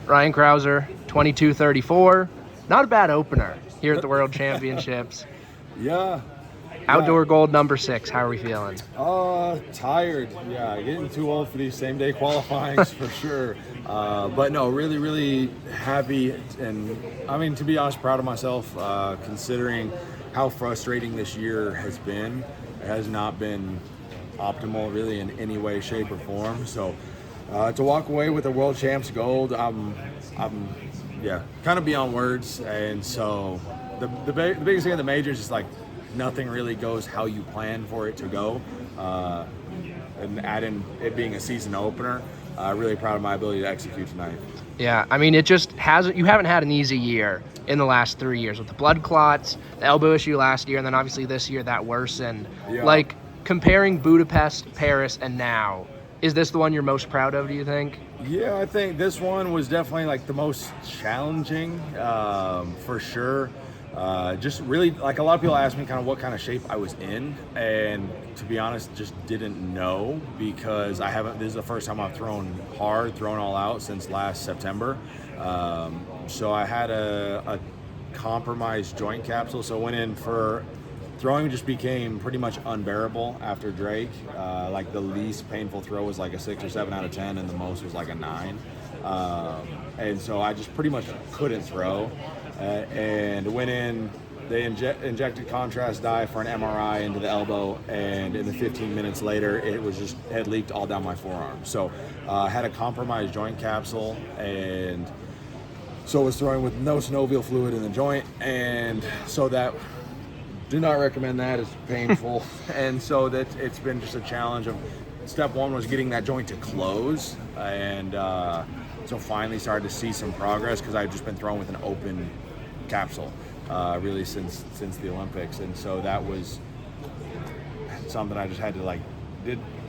Ryan Crouser, 22-34. Not a bad opener here at the World Championships. Yeah. Outdoor gold number 6. How are we feeling? Tired. Yeah, getting too old for these same day qualifyings for sure. But no, really, really happy. And I mean, to be honest, proud of myself, considering how frustrating this year has been. It has not been optimal really in any way, shape, or form. So to walk away with a World Champs gold, I'm kind of beyond words. And so the biggest thing of the majors is like nothing really goes how you plan for it to go. And add in it being a season opener, really proud of my ability to execute tonight. Yeah, I mean, it just hasn't. You haven't had an easy year in the last 3 years with the blood clots, the elbow issue last year, and then obviously this year that worsened. Yeah. Like comparing Budapest, Paris, and now, is this the one you're most proud of, do you think? Yeah, I think this one was definitely like the most challenging, for sure. Just really, like a lot of people ask me kind of what kind of shape I was in, and to be honest, just didn't know because this is the first time I've thrown all out since last September. So I had a compromised joint capsule, so went in for throwing just became pretty much unbearable after Drake. Like the least painful throw was like a 6 or 7 out of 10, and the most was like a 9. And so I just pretty much couldn't throw. And went in, they injected contrast dye for an MRI into the elbow, and in the 15 minutes later, it had leaked all down my forearm. So I had a compromised joint capsule, and so was throwing with no synovial fluid in the joint, and so that, do not recommend that, it's painful. And so that it's been just a challenge of, step one was getting that joint to close, and so finally started to see some progress because I've just been throwing with an open capsule really since the Olympics, and so that was something I just had to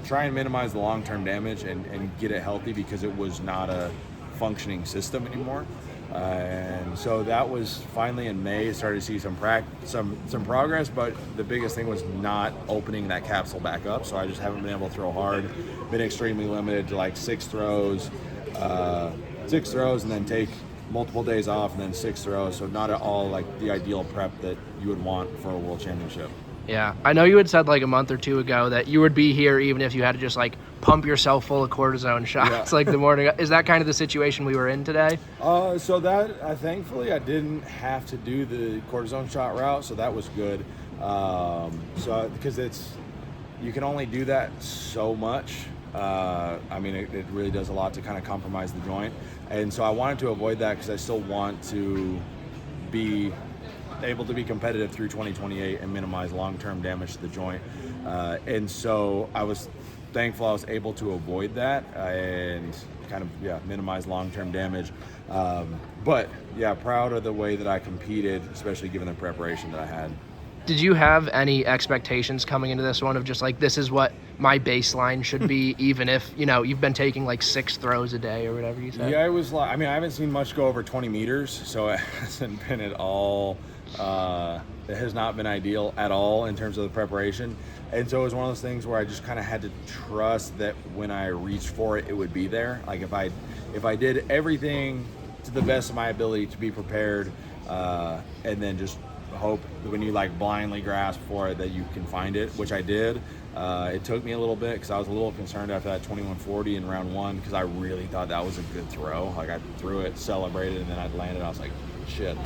try and minimize the long-term damage and get it healthy because it was not a functioning system anymore. And so that was finally in May, started to see some progress, but the biggest thing was not opening that capsule back up. So I just haven't been able to throw hard, been extremely limited to like 6 throws and then take multiple days off and then 6 throws. So not at all like the ideal prep that you would want for a world championship. Yeah, I know you had said like a month or two ago that you would be here even if you had to just like pump yourself full of cortisone shots like the morning. Is that kind of the situation we were in today? So that thankfully I didn't have to do the cortisone shot route, so that was good. So because you can only do that so much. I mean, it really does a lot to kind of compromise the joint, and so I wanted to avoid that because I still want to be able to be competitive through 2028 and minimize long-term damage to the joint. And so I was thankful I was able to avoid that and kind of minimize long-term damage. But proud of the way that I competed, especially given the preparation that I had. Did you have any expectations coming into this one of just like, this is what my baseline should be, even if, you've been taking like 6 throws a day or whatever you said? Yeah, it was like, I mean, I haven't seen much go over 20 meters, so it hasn't been at all, it has not been ideal at all in terms of the preparation. And so it was one of those things where I just kind of had to trust that when I reached for it, it would be there. Like if I did everything to the best of my ability to be prepared, and then just hope that when you like blindly grasp for it that you can find it, which I did. It took me a little bit because I was a little concerned after that 2140 in round 1 because I really thought that was a good throw. Like I threw it, celebrated, and then I landed. I was like, shit.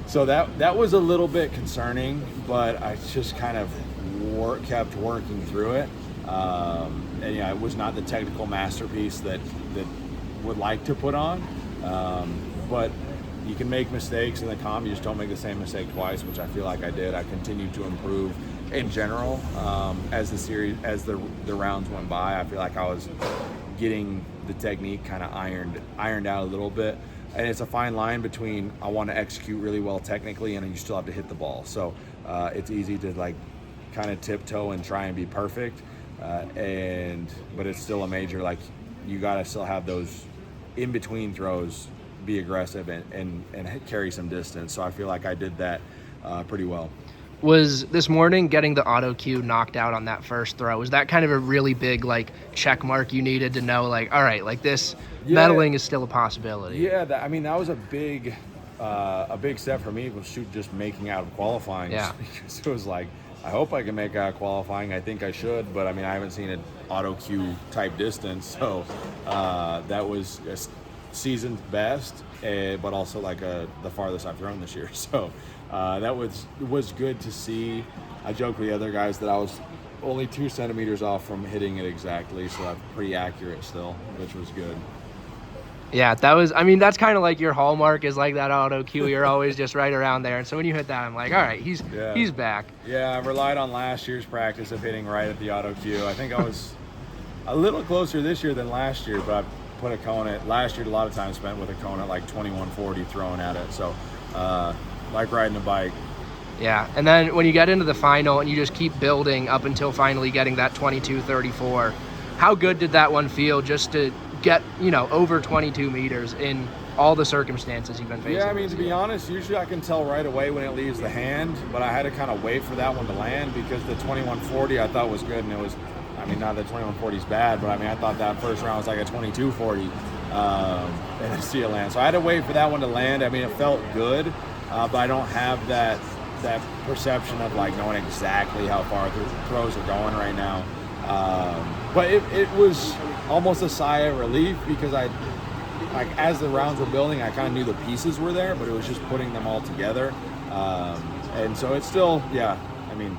So that was a little bit concerning, but I just kind of kept working through it. And it was not the technical masterpiece that would like to put on, but you can make mistakes in the comp. You just don't make the same mistake twice, which I feel like I did. I continued to improve in general as the rounds went by. I feel like I was getting the technique kind of ironed out a little bit. And it's a fine line between I want to execute really well technically and you still have to hit the ball. So it's easy to like kind of tiptoe and try and be perfect, but it's still a major. Like you gotta still have those in between throws, be aggressive and carry some distance. So I feel like I did that pretty well. Was this morning getting the auto cue knocked out on that first throw, was that kind of a really big like check mark you needed to know, like, all right, like this medaling is still a possibility? Yeah, that was a big step for me, was just making out of qualifying. Yeah. Because it was like, I hope I can make out of qualifying. I think I should, but I mean, I haven't seen an auto cue type distance, so that was a season's best, but also like the farthest I've thrown this year. So that was good to see. I joked with the other guys that I was only 2 centimeters off from hitting it exactly, so that's pretty accurate still, which was good. Yeah, that's kind of like your hallmark, is like that auto cue. You're always just right around there. And so when you hit that, I'm like, all right, he's back. Yeah, I relied on last year's practice of hitting right at the auto cue. I think I was a little closer this year than last year, but I put a cone at last year. A lot of time spent with a cone at like 2140 throwing at it. So like riding a bike. Yeah, and then when you get into the final and you just keep building up until finally getting that 22:34, how good did that one feel, just to get, over 22 meters in all the circumstances you've been facing? Yeah, I mean, to be honest, usually I can tell right away when it leaves the hand, but I had to kind of wait for that one to land, because the 2140 I thought was good, and it was, I mean, not that 2140 is bad, but I mean, I thought that first round was like a 2240, and I see it land. So I had to wait for that one to land. I mean, it felt good, but I don't have that perception of like knowing exactly how far the throws are going right now. But it was almost a sigh of relief, because as the rounds were building, I kind of knew the pieces were there, but it was just putting them all together. And so it's still, I mean,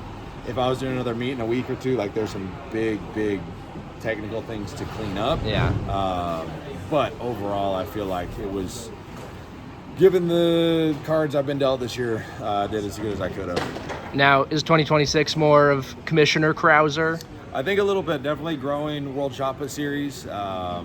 if I was doing another meet in a week or two, like there's some big technical things to clean up. Yeah. But overall, I feel like it was, given the cards I've been dealt this year, did as good as I could have. Now, is 2026 more of Commissioner Crouser? I think a little bit. Definitely growing World Shot Put Series. It'll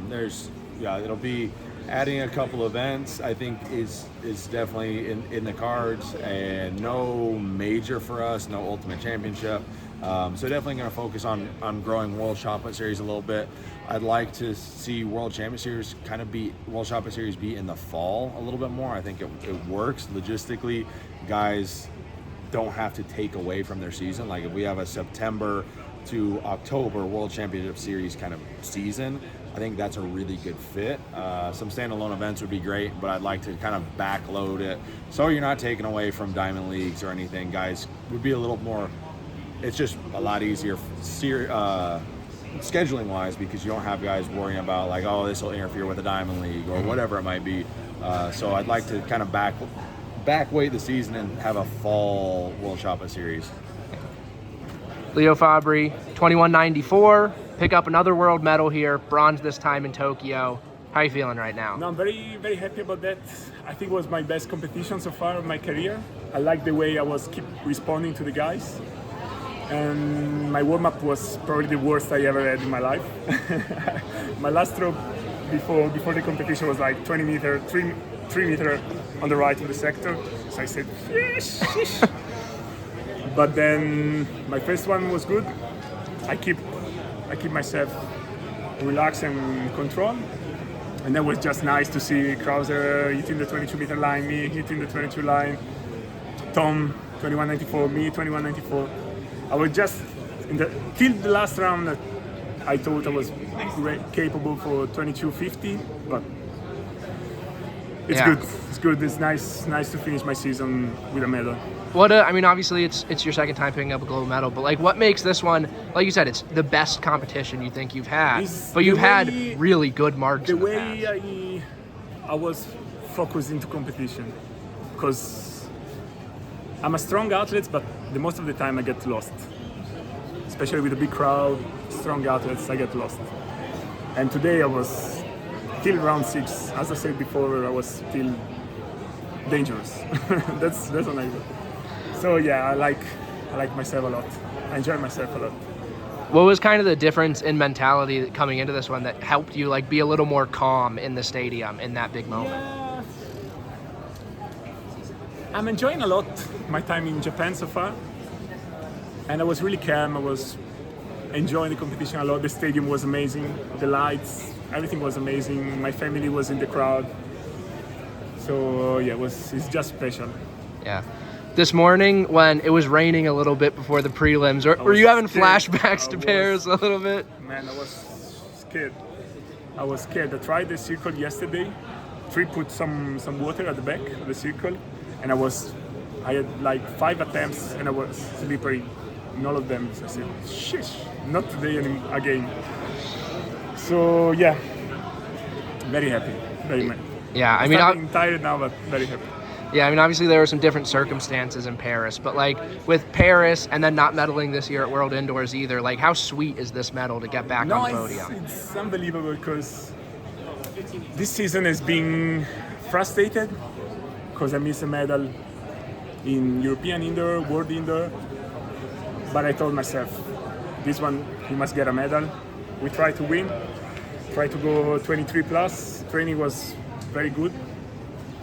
be adding a couple events, I think is definitely in the cards, and no major for us, no Ultimate Championship. So definitely going to focus on growing World Shot Put Series a little bit. I'd like to see World Champion Series World Shot Put Series be in the fall a little bit more. I think it works logistically. Guys don't have to take away from their season. Like if we have a September to October World Championship Series kind of season, I think that's a really good fit. Some standalone events would be great, but I'd like to kind of backload it so you're not taking away from Diamond Leagues or anything. Guys would be a little more, it's just a lot easier scheduling wise, because you don't have guys worrying about like, oh, this will interfere with the Diamond League or whatever it might be. So I'd like to kind of back weight the season and have a fall World Shot Put Series. Leo Fabbri, 2194, pick up another world medal here, bronze this time in Tokyo. How are you feeling right now? No, I'm very, very happy about that. I think it was my best competition so far of my career. I like the way I was keep responding to the guys. And my warm-up was probably the worst I ever had in my life. My last throw before the competition was like 3 meter on the right of the sector. So I said, yes. But then my first one was good. I keep myself relaxed and control. And that was just nice to see Crouser hitting the 22-meter line, me hitting the 22 line, Tom 2194, me 2194. I was just till the last round. I thought I was capable for 2250, but it's good. It's good. It's nice to finish my season with a medal. I mean, obviously it's your second time picking up a gold medal, but like, what makes this one, like you said, it's the best competition you think you've had, but you've had really good marks. The way I was focused into competition, because I'm a strong athlete, but the most of the time I get lost, especially with a big crowd. Strong athletes, I get lost. And today I was till round 6. As I said before, I was still dangerous. that's what I do. So yeah, I like myself a lot. I enjoy myself a lot. What was kind of the difference in mentality coming into this one that helped you like be a little more calm in the stadium in that big moment? Yeah. I'm enjoying a lot my time in Japan so far. And I was really calm. I was enjoying the competition a lot. The stadium was amazing. The lights, everything was amazing. My family was in the crowd. So yeah, it's just special. Yeah. This morning, when it was raining a little bit before the prelims, were you having flashbacks to Paris a little bit? Man, I was scared. I tried the circle yesterday. Tree put some water at the back of the circle, and I had like 5 attempts, and I was slippery in all of them. So I said, "Shish, not today again." So yeah, very happy, very much. Yeah, I mean, I'm tired now, but very happy. Yeah, I mean, obviously there were some different circumstances in Paris, but like with Paris and then not medaling this year at World Indoors either, like how sweet is this medal to get back on the podium? It's unbelievable because this season has been frustrated because I missed a medal in European Indoor, World Indoor, but I told myself, this one, we must get a medal. We try to win, try to go 23 plus. Training was very good.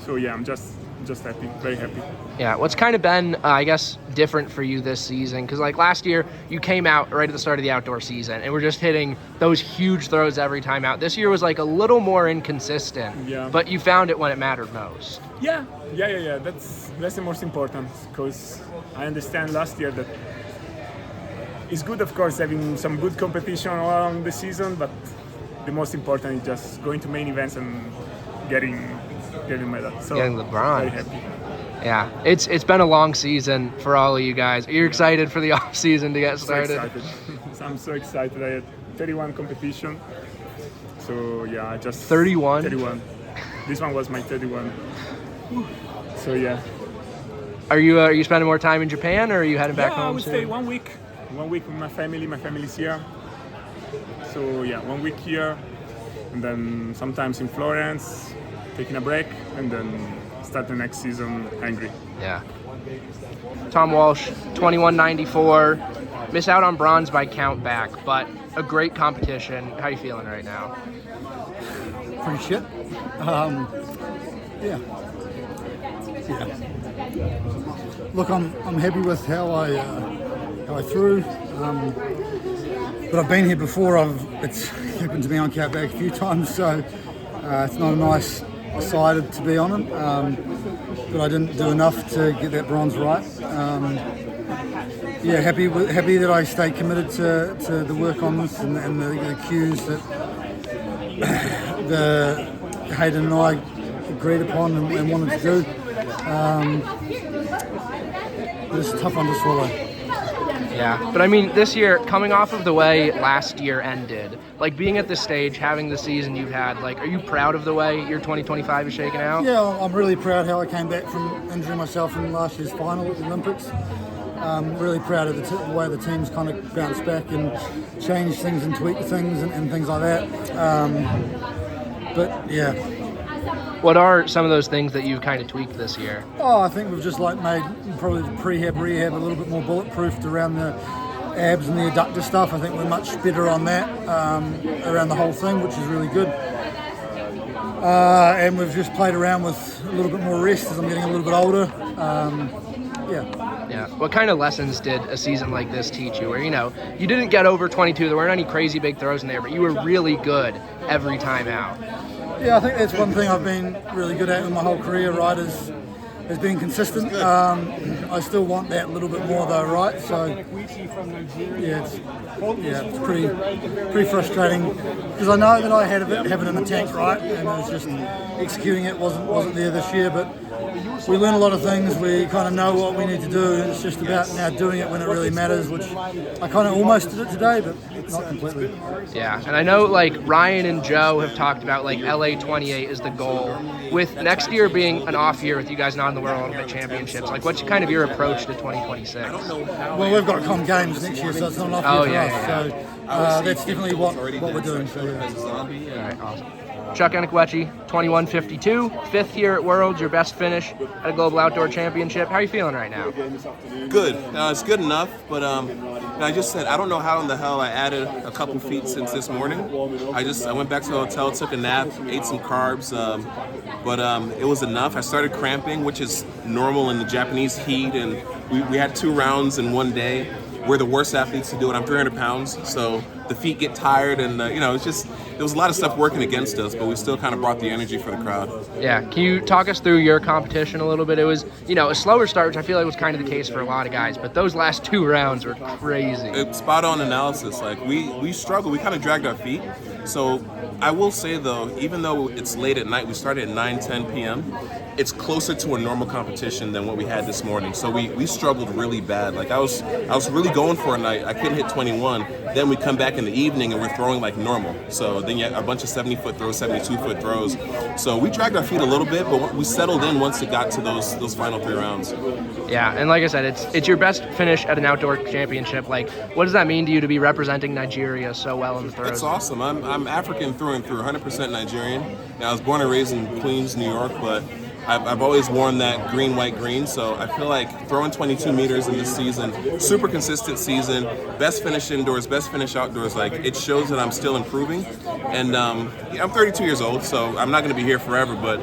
So yeah, I'm just happy, very happy. Yeah, what's kind of been, I guess, different for you this season? Because like last year, you came out right at the start of the outdoor season and were just hitting those huge throws every time out. This year was like a little more inconsistent, but you found it when it mattered most. Yeah. That's the most important, because I understand last year that it's good, of course, having some good competition around the season, but the most important is just going to main events and getting medal. So getting the bronze. Very happy. Yeah, it's been a long season for all of you guys. Are you excited for the off season to get started? So excited. I'm so excited. I had 31 competition. So yeah, I just 31. This one was my 31. So yeah. Are you spending more time in Japan, or are you heading back home? I would soon? stay 1 week. 1 week with my family. My family's here. So yeah, 1 week here, and then sometimes in Florence, taking a break, and then start the next season angry. Yeah. Tom Walsh, 21.94. Miss out on bronze by count back, but a great competition. How are you feeling right now? Pretty shit. Yeah. Look, I'm happy with how I threw. But I've been here before. It's happened to me on count back a few times, so it's not a nice side to be on it. But I didn't do enough to get that bronze right. Happy that I stayed committed to the work on this and the cues that Hayden and I agreed upon and wanted to do. But it's a tough one to swallow. Yeah, but I mean, this year, coming off of the way last year ended, like being at this stage, having the season you've had, like, are you proud of the way your 2025 is shaking out? Yeah, I'm really proud how I came back from injuring myself in last year's final at the Olympics. Really proud of the way the team's kind of bounced back and changed things and tweaked things and things like that. But yeah. What are some of those things that you've kind of tweaked this year? Oh, I think we've just like made probably the rehab a little bit more bulletproofed around the abs and the adductor stuff. I think we're much better on that around the whole thing, which is really good. And we've just played around with a little bit more rest as I'm getting a little bit older. Yeah. What kind of lessons did a season like this teach you? Where, you know, you didn't get over 22, there weren't any crazy big throws in there, but you were really good every time out. Yeah, I think that's one thing I've been really good at in my whole career, right, is being consistent. I still want that a little bit more though, right? So it's pretty frustrating because I know that I have it in the tank, right, and it was just executing it wasn't there this year. But we learn a lot of things. We kind of know what we need to do, and it's just about now doing it when it really matters, which I kind of almost did it today, but not completely. Yeah, and I know like Ryan and Joe have talked about like LA 28 is the goal. With next year being an off year with you guys not in the World Ultimate Championships, like what's kind of your approach to 2026? Well, we've got Com Games next year, so it's not an off year for us. So that's definitely what we're doing. So, yeah. All right, awesome. Chuk Enekwechi, 21.52, 5th here at Worlds, your best finish at a Global Outdoor Championship. How are you feeling right now? Good. It's good enough, but I just said I don't know how in the hell I added a couple feet since this morning. I went back to the hotel, took a nap, ate some carbs, but it was enough. I started cramping, which is normal in the Japanese heat, and we had 2 rounds in one day. We're the worst athletes to do it. I'm 300 pounds, so the feet get tired, and it's just there was a lot of stuff working against us, but we still kind of brought the energy for the crowd. Yeah, can you talk us through your competition a little bit? It was, a slower start, which I feel like was kind of the case for a lot of guys, but those last 2 rounds were crazy. Spot on analysis. Like we struggled, we kind of dragged our feet. So I will say though, even though it's late at night, we started at 9-10 p.m. It's closer to a normal competition than what we had this morning. So we struggled really bad. Like I was really going for a night. I couldn't hit 21. Then we come back in the evening and we're throwing like normal. So then you have a bunch of 70-foot throws, 72-foot throws. So we dragged our feet a little bit, but we settled in once it got to those final 3 rounds. Yeah, and like I said, it's your best finish at an outdoor championship. Like, what does that mean to you to be representing Nigeria so well in the throws? It's awesome. I'm African through and through, 100% Nigerian. Now, I was born and raised in Queens, New York, but I've always worn that green, white, green. So I feel like throwing 22 meters in this season, super consistent season, best finish indoors, best finish outdoors. Like it shows that I'm still improving. And I'm 32 years old, so I'm not going to be here forever, but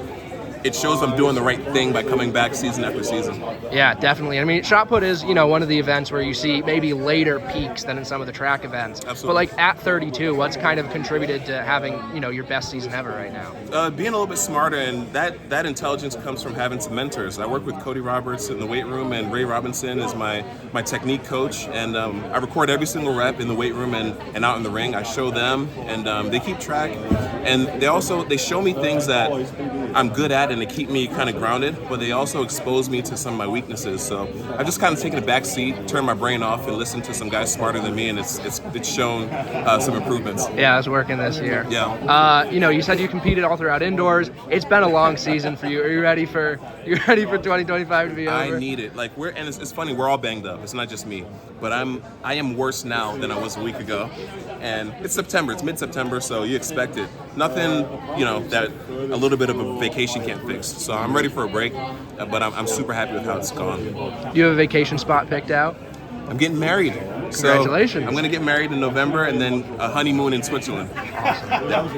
it shows I'm doing the right thing by coming back season after season. Yeah, definitely. I mean, shot put is, one of the events where you see maybe later peaks than in some of the track events. Absolutely. But like at 32, what's kind of contributed to having, your best season ever right now? Being a little bit smarter, and that intelligence comes from having some mentors. I work with Cody Roberts in the weight room, and Ray Robinson is my technique coach, and I record every single rep in the weight room and out in the ring. I show them, and they keep track, and they show me things that I'm good at, and they keep me kind of grounded, but they also expose me to some of my weaknesses. So I've just kind of taken a back seat, turned my brain off, and listened to some guys smarter than me, and it's shown some improvements. Yeah, it's working this year. Yeah. You said you competed all throughout indoors. It's been a long season for you. Are you ready for 2025 to be over? I need it. Like it's funny, we're all banged up. It's not just me, but I am worse now than I was a week ago. And it's September. It's mid-September, so you expect it. Nothing, that a little bit of a vacation can't fix. So I'm ready for a break, but I'm super happy with how it's gone. Do you have a vacation spot picked out? I'm getting married. Congratulations. So I'm going to get married in November and then a honeymoon in Switzerland. Awesome. Yeah.